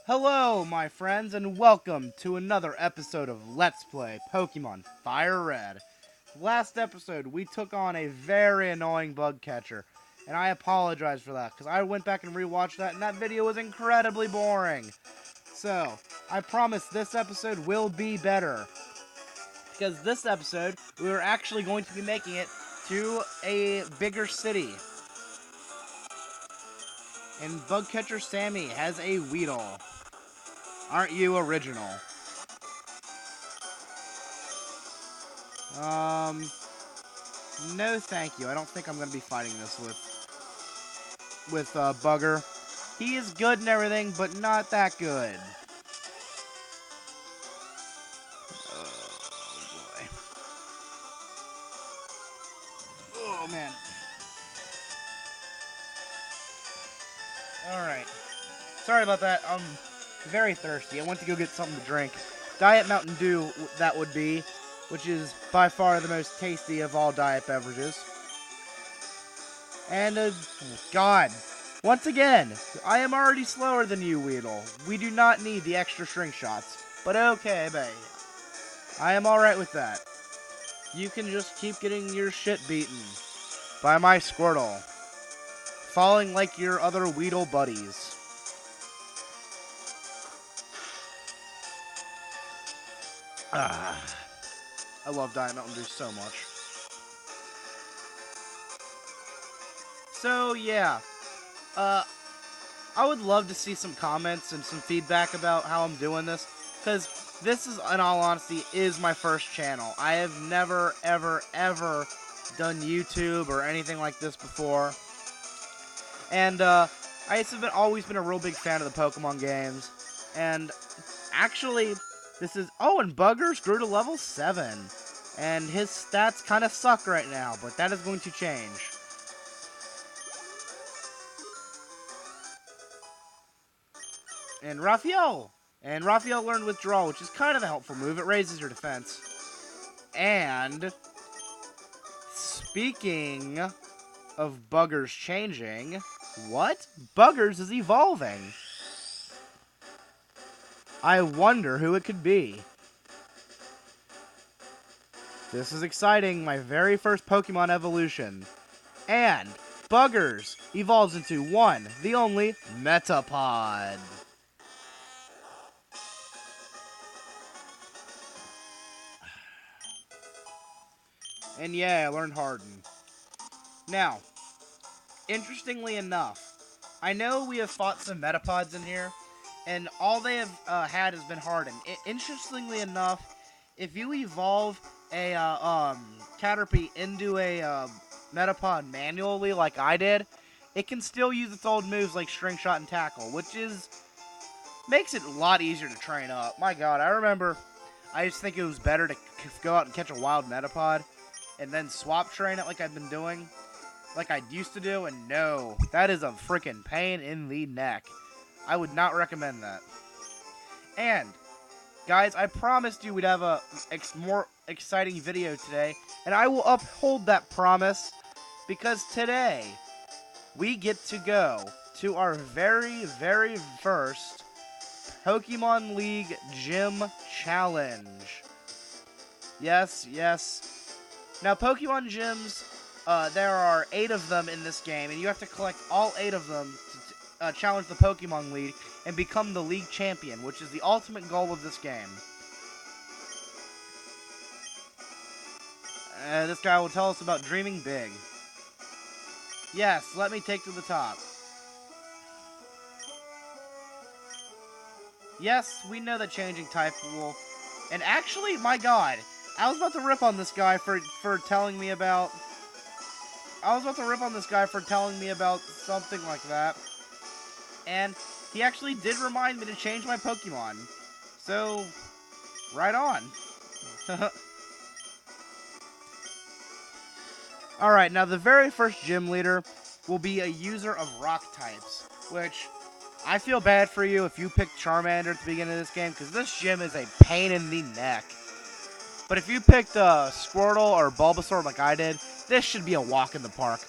Hello, my friends, and welcome to another episode of Let's Play Pokemon Fire Red. Last episode, we took on a very annoying bug catcher, and I apologize for that, because I went back and rewatched that, and that video was incredibly boring. So, I promise this episode will be better, because this episode, we are actually going to be making it to a bigger city. And bug catcher Sammy has a Weedle. Aren't you original? No thank you. I don't think I'm going to be fighting this with Bugger. He is good and everything, but not that good. Oh, boy. Oh, man. Alright. Sorry about that. I'm very thirsty. I went to go get something to drink. Diet Mountain Dew, that would be, which is by far the most tasty of all diet beverages. And, God. Once again, I am already slower than you, Weedle. We do not need the extra shrink shots. But okay, babe. I am alright with that. You can just keep getting your shit beaten by my Squirtle. Falling like your other Weedle buddies. I love Diet Mountain Dew so much. So, yeah. I would love to see some comments and some feedback about how I'm doing this, because this is, in all honesty, is my first channel. I have never, ever, ever done YouTube or anything like this before. And, I have always been a real big fan of the Pokemon games. And, actually, this is... Oh, and Buggers grew to level 7. And his stats kind of suck right now, but that is going to change. And Raphael learned Withdraw, which is kind of a helpful move. It raises your defense. And speaking of Buggers changing, what? Buggers is evolving. I wonder who it could be. This is exciting, my very first Pokemon evolution. And Buggers evolves into one, the only Metapod. And yeah, I learned Harden. Now, interestingly enough, I know we have fought some Metapods in here, and all they have had has been Harden. Interestingly enough, if you evolve a Caterpie into a Metapod manually like I did, it can still use its old moves like String Shot and Tackle, which makes it a lot easier to train up. My god, I remember I used to think it was better to go out and catch a wild Metapod and then swap train it like I've been doing, like I used to do, and no, that is a freaking pain in the neck. I would not recommend that. And, guys, I promised you we'd have a more exciting video today, and I will uphold that promise, because today, we get to go to our very, very first Pokemon League Gym Challenge. Yes, yes. Now, Pokemon Gyms, there are 8 of them in this game, and you have to collect all 8 of them to challenge the Pokemon League and become the League Champion, which is the ultimate goal of this game. This guy will tell us about dreaming big. Yes, let me take to the top. Yes, we know that changing type will... And actually, my god, I was about to rip on this guy for telling me about... I was about to rip on this guy for telling me about something like that. And he actually did remind me to change my Pokemon. So, right on. Alright, now the very first gym leader will be a user of rock types, which I feel bad for you if you picked Charmander at the beginning of this game, because this gym is a pain in the neck. But if you picked Squirtle or Bulbasaur like I did, this should be a walk in the park.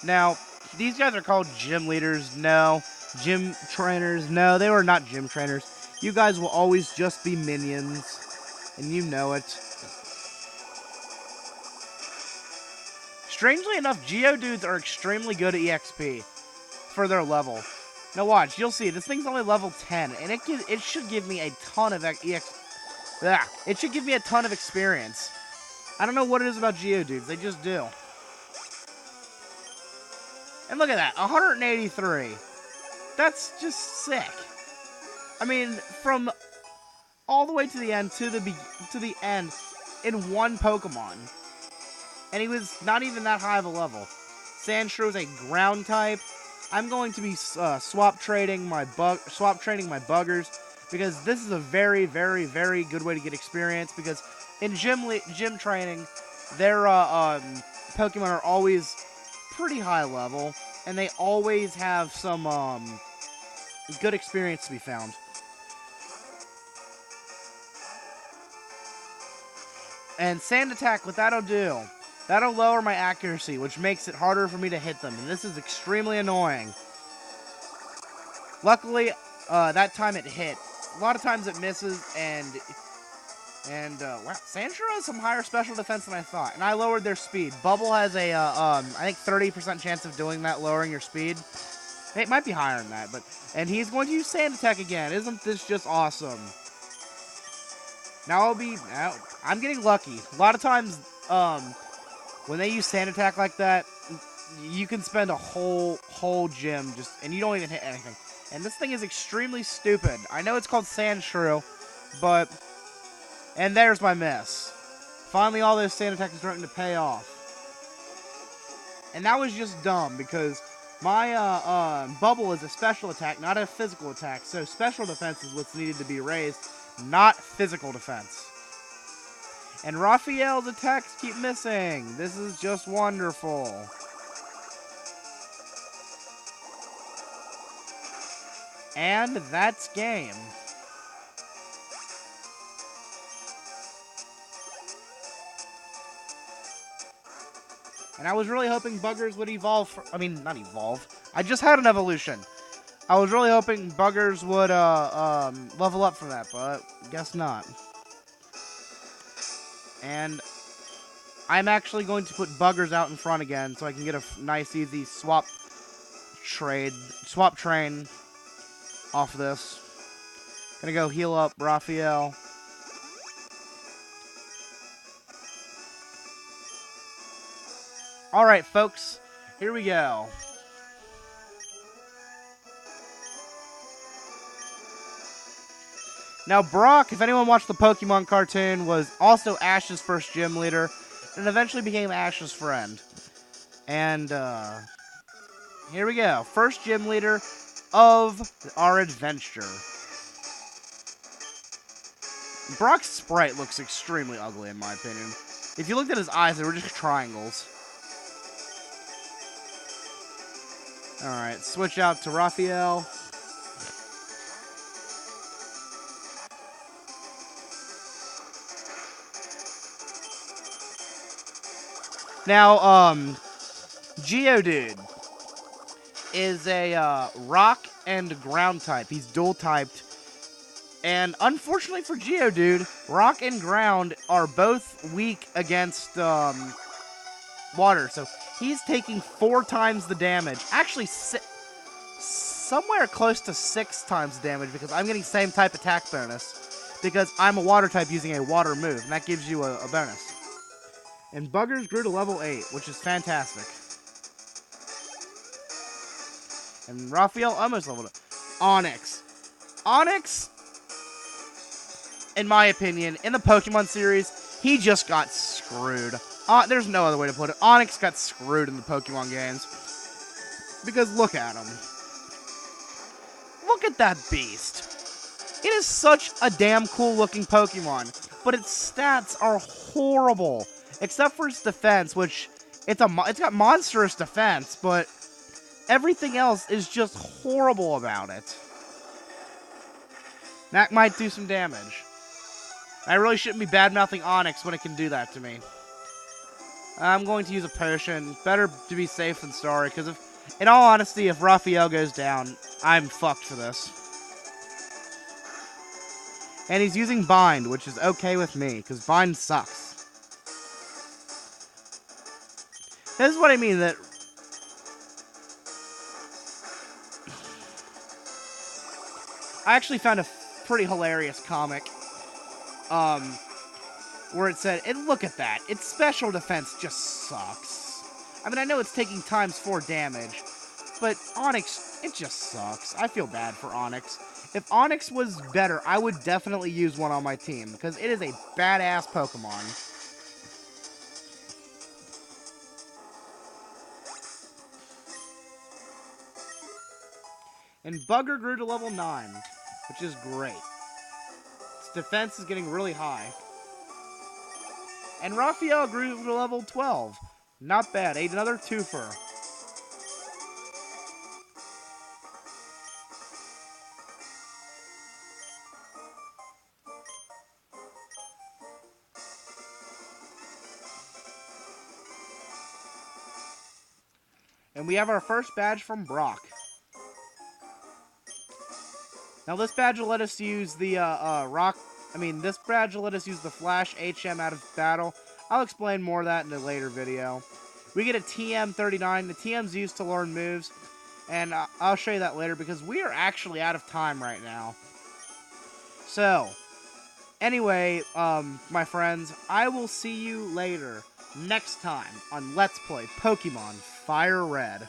Now, these guys are called gym leaders. No, Gym trainers. No, they were not gym trainers. You guys will always just be minions. And you know it. Strangely enough, Geodudes are extremely good at EXP for their level. Now watch, you'll see, this thing's only level 10, and it should give me a ton of it should give me a ton of experience. I don't know what it is about Geodudes, they just do. And look at that, 183. That's just sick. I mean, from all the way to the end, to the end, in one Pokemon. And he was not even that high of a level. Sandshrew is a ground type. I'm going to be swap trading my buggers, because this is a very, very, very good way to get experience. Because in gym training, their Pokemon are always pretty high level, and they always have some good experience to be found. And Sand Attack, what that'll do, that'll lower my accuracy, which makes it harder for me to hit them, and this is extremely annoying. Luckily, that time it hit. A lot of times it misses, and wow, Sandshrew has some higher special defense than I thought, and I lowered their speed. Bubble has a, I think 30% chance of doing that, lowering your speed. It might be higher than that, and he's going to use Sand Attack again. Isn't this just awesome? Now I'm getting lucky. A lot of times, when they use Sand Attack like that, you can spend a whole gym and you don't even hit anything. And this thing is extremely stupid. I know it's called Sandshrew, and there's my miss. Finally, all those Sand Attacks are starting to pay off. And that was just dumb, because my Bubble is a special attack, not a physical attack. So special defense is what's needed to be raised, not physical defense. And Raphael's attacks keep missing. This is just wonderful. And that's game. And I was really hoping Buggers would evolve. Not evolve. I just had an evolution. I was really hoping Buggers would level up from that, but guess not. And I'm actually going to put Buggers out in front again so I can get a nice, easy swap train off this. Gonna go heal up Raphael. Alright, folks. Here we go. Now, Brock, if anyone watched the Pokemon cartoon, was also Ash's first gym leader, and eventually became Ash's friend. And, here we go. First gym leader of our adventure. Brock's sprite looks extremely ugly, in my opinion. If you looked at his eyes, they were just triangles. Alright, switch out to Raphael. Now, Geodude is a rock and ground type. He's dual typed. And unfortunately for Geodude, rock and ground are both weak against water. So he's taking 4 times the damage. Actually, somewhere close to 6 times the damage, because I'm getting same type attack bonus. Because I'm a water type using a water move, and that gives you a bonus. And Buggers grew to level 8, which is fantastic. And Raphael almost leveled up. Onyx, in my opinion, in the Pokemon series, he just got screwed. There's no other way to put it. Onyx got screwed in the Pokemon games. Because look at him. Look at that beast. It is such a damn cool looking Pokemon, but its stats are horrible. Except for its defense, which it's got monstrous defense, but everything else is just horrible about it. That might do some damage. I really shouldn't be bad-mouthing Onyx when it can do that to me. I'm going to use a potion. Better to be safe than sorry, because in all honesty, if Raphael goes down, I'm fucked for this. And he's using Bind, which is okay with me, because Bind sucks. This is what I mean, that... I actually found a pretty hilarious comic, where it said, and look at that, its special defense just sucks. I mean, I know it's taking ×4 damage, but Onyx, it just sucks. I feel bad for Onyx. If Onyx was better, I would definitely use one on my team, because it is a badass Pokemon. And Bugger grew to level 9, which is great. Its defense is getting really high. And Raphael grew to level 12. Not bad. Ate another twofer. And we have our first badge from Brock. Now this badge will let us use the this badge will let us use the Flash HM out of battle. I'll explain more of that in a later video. We get a TM39. The TM's used to learn moves, and I'll show you that later because we are actually out of time right now. So, anyway, my friends, I will see you later next time on Let's Play Pokemon Fire Red.